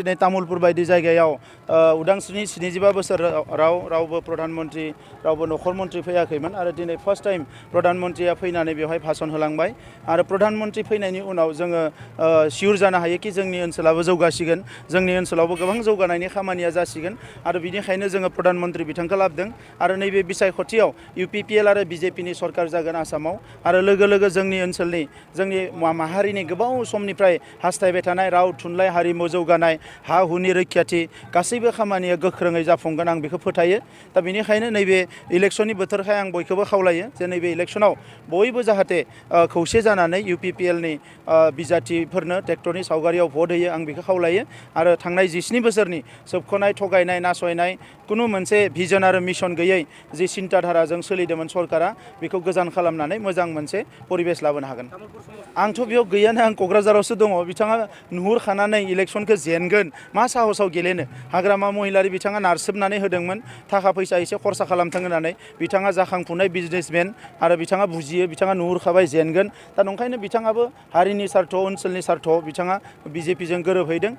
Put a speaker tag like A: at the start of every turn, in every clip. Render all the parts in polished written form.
A: दिनै तामुलपुर बायदि जायगायाव उदांस्रिनि 75 बोसोराव रावबो प्रधान मन्त्रि रावबो नखर मन्त्रि फैयाखैमोन आरो दिनै फार्स्ट टाइम प्रधान मन्त्रिया फैनानै बेवहाय भाषण होलांबाय आरो प्रधान मन्त्रि फैनायनि उनाव जोङो सिउर जानो हायो कि जोंनि ओनसोलाबो जौगासिगोन जोंनि ओनसोलावबो गोबां जौगानायनि खामानिया जासिगोन आरो बिनिखायनो जोङो प्रधान मन्त्रि बिथांखौ लाबोदों आरो नैबे बिसायख'थियाव UPPL आरो BJPनि सरकार जागोन आसामाव आरो लोगो लोगो जोंनि ओनसोलनि जोंनि माहारिनि गोबाव समनिफ्राय हास्थायबाय थानाय राव थुनलाइ हारिमु जौगानाय हा हुनि रैखाथि गासैबो खामानिया गोख्रोङै जाफुंगोन आं बेखौ फोथायो दा बेनिखायनो नैबे इलेक्शननि बोथोरखाय आं बयखौबो खावलायो जे नैबे इलेक्शनाव बयबो जाहाथे खौसे जानानै UPPLनि बिजाथिफोरनो ट्रेक्टरनि सावगारियाव भट होयो आं बेखौ खावलायो आरो थांनाय 17 बोसोरनि सोबख'नाय थगायनाय नासयनाय कुनु मोनसे भिजन आरो मिशन गैयै जि सिन्ताधाराजों सोलिदोंमोन सरकारा बेखौ गोजान खालामनानै मोजां मोनसे परिबेस लाबोनो हागोन आंथ' बेयाव गैयानो आं क'क्राझारावसो दङ बिथाङा नुहुरखानानै इलेक्शनखौ जेनगोन मा साहसाव गेलेनो हाग्रामा महिलारि बिथाङा नारसोबनानै होदोंमोन थाखा फैसा एसे खरसा खालामथों होननानै बिथाङा जाखांफुनाय बिजनेसमेन आरो बिथाङा बुजियो बिथाङा नुहुरखाबाय जेनगोन दा नंखायनो बिथाङाबो हारिनि सार्थ ओनसोलनि सार्थ बिथाङा BJPजों गोरोबहैदों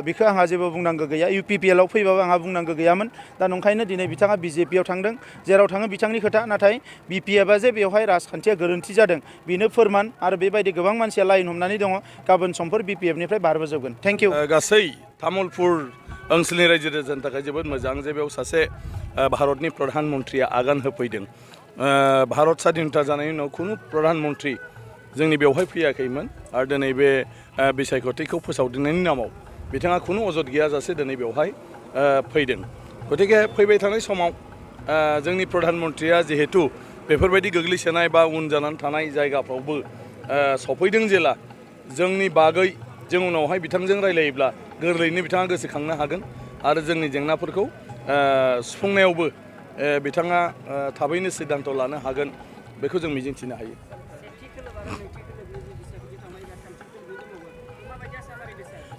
A: बेखौ आंहा जेबो बुंनांगौ गैया UPPLआव फैबाबो आंहा बुंनांगौ गैयामोन दा नंखायनो दिनै बिथाङा BJPआव थांदों जेराव थाङो बिथांनि खोथा नाथाय BPFआ जे बेवहाय राजखान्थिया गोरोन्थि जादों बेनो फोरमान आरो बेबायदि गोबां मानसिया लाइन हमनानै दङ गाबोन समफोर BPFनिफ्राय बारबोजोबगोन थेंक इउ
B: गासै तामुलपुर ओनसोलनि रायजो राजानि थाखाय जोबोद मोजां जे बेयाव सासे भारतनि प्रधान मन्त्रिया आगान होफैदों भारत स्वाधीनता जानायनि उनाव खुनु प्रधान मन्त्रि जोंनि बेवहाय फैयाखैमोन आरो दिनै बे बिसायख'थिखौ फोसावदिंनायनि नामाव बिथाङा खुनु अजद गैयाजासे दिनै बेवहाय फैदों गतिके फैबाय थानाय समाव जोंनि प्रधान मन्त्रिया जिहेतु बेफोरबायदि गोग्लैसोनाय बा उन जानानै थानाय जायगाफ्रावबो सफैदों जेला जोंनि बागै जों उनावहाय बिथांजों रायलायोब्ला गोरलैयैनो बिथाङा गोसोखांनो हागोन आरो जोंनि जेंनाफोरखौ सुफुंनायावबो बिथाङा थाबैनो सिद्धान्त लानो हागोन बेखौ जों मिजिंथिनो हायो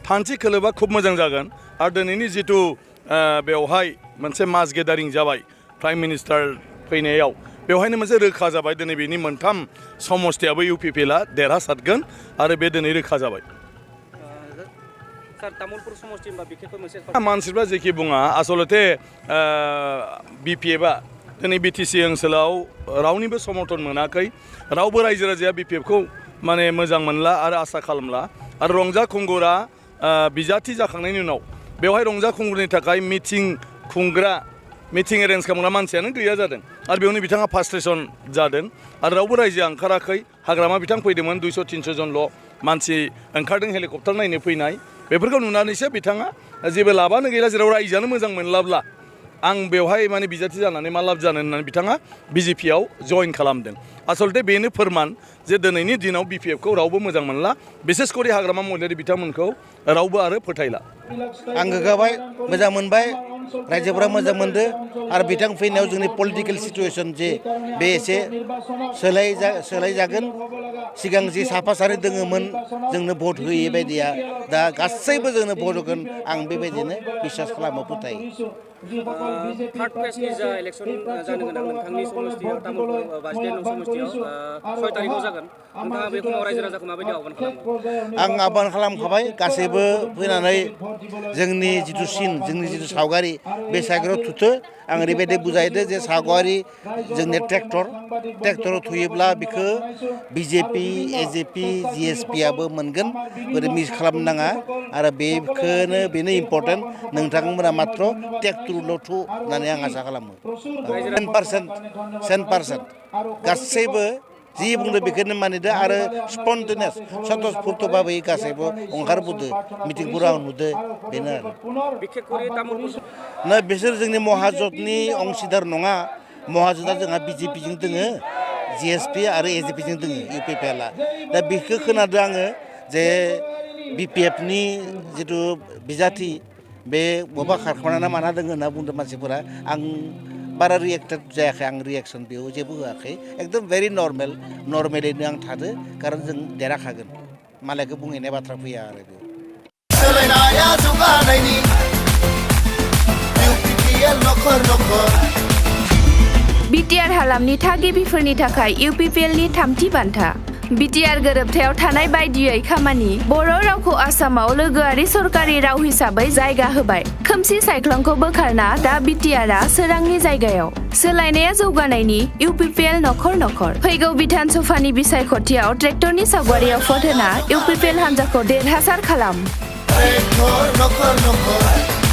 B: थान्थि खोलोबा खुब मोजां जागोन आरो दिनैनि जिथु बेवहाय मोनसे मास गेदारिं जाबाय प्राइम मिनिस्टार फैनायाव बेवहायनो मोनसे रोखा जाबाय दिनै बेनि मोनथाम समस्थियाबो UPPLआ देरहासारगोन आरो बे दिनै रोखा जाबाय मानसिफ्रा जेखि बुङा आसलते BPFआ दिनै BTC ओनसोलाव रावनिबो समर्थन मोनाखै रावबो रायजो राजाया BPFखौ माने मोजां मोनला आरो आसा खालामला आरो रंजा खुंगुरा बिजाथि जाखांनायनि उनाव बेवहाय रंजा खुंगुरनि थाखाय मिटिं एरेन्ज खालामग्रा मानसियानो गैया जादों आरो बेयावनो बिथाङा फ्रास्ट्रेसन जादों आरो रावबो रायजोआ ओंखाराखै हाग्रामा बिथां फैदोंमोन 200-300 जनल' मानसि ओंखारदों हेलिकप्टार नायनो फैनाय बेफोरखौ नुनानैसो बिथाङा जेबो लाबानो गैला जेराव रायजोआनो मोजां मोनलाब्ला आं बेवहाय माने बिजाथि जानानै मा लाब जानो होननानै बिथाङा BJPआव जइन खालामदों आसलते बेनो फोरमान जे दिनैनि दिनाव BPFखौ रावबो मोजां मोनला बिसेस करि हाग्रामा महिलारि बिथांमोनखौ रावबो आरो फोथायला
C: आं गोग्गाबाय मोजां मोनबाय रायजोफोरा मोजां मोनदों आरो बिथां फैनायाव जोंनि पलिटिकेल सिचुएसन जे बे एसे सोलायजागोन सिगां जि साफा सानै दोङोमोन जोंनो भट होयै बायदिया दा गासैबो जोंनो भट होगोन आं बेबायदिनो बिसास खालामो फोथायो
D: थार्ड फेजनि जा इलेक्सन जानो गोनां नोंथांनि समस्थियाव तामुलपुर बाजिदाइन समस्थियाव 6 तारिखआव जागोन नोंथाङा बे समाव रायजो राजाखौ माबायदि आह्वान खालामो
C: आं आह्वान खालामखाबाय गासैबो फैनानै जोंनि जिथु सिन जोंनि जिथु सावगारि बे सावगारियाव थुथो आं ओरैबायदि बुजायदो जे सावगारि जोंनि ट्रेक्टराव थुयोब्ला बेखौ BJP AJP GSPआबो मोनगोन ओरै मिस खालामनो नाङा आरो बेनो इम्पर्टेन्ट नोंथांमोना मात्र ट्रेक्टरल' थु होननानै आं आसा खालामो 100% गासैबो जि बुंदो बेखौनो मानिदो आरो स्पन्टेनियास स्वतःस्फूर्तभाबै गासैबो ओंखारबोदो मिटिंफोराव नुदो बेनो आरो बिसोर जोंनि महाजोतनि अंशिदार नङा महाजोता जोंहा BJPजों दोङो GSP आरो AJPजों दोङो UPPLआ दा बेखौ खोनादों आङो जे BPFनि जिथु बिजाथि बे बबेबा खारखोमाना माना दोङो होनना बुंदों मानसिफोरा आं बारा रिएक्टेड जायाखै आं रिएक्सन बेयाव जेबो होआखै एकदम भेरि नर्मेलैनो आं थादो खारन जों देरहाखागोन मालायखौ बुंहैनाय बाथ्रा फैया आरो बेयाव सोलायनाया जौगानायनि UPPL नखर
E: BTR हालामनि थागिबिफोरनि थाखाय UPPLनि 3थि बान्था बिटिआर गोरोबथायाव थानाय बायदियै खामानि बर' रावखौ आसामाव लोगोआरि सरकारि राव हिसाबै जायगा होबाय। खोमसि सायख्लंखौ बोखारना दा बिटिआरआ सोरांनि जायगायाव। सोलायनाया जौगानायनि इउपिपिएल नखर नखर। फैगौ बिधान सभानि बिसायख'थियाव ट्रेक्टरनि सावगारियाव भट होना इउपिपिएल हान्जाखौ देरहासार खालाम।
F: नखर नखर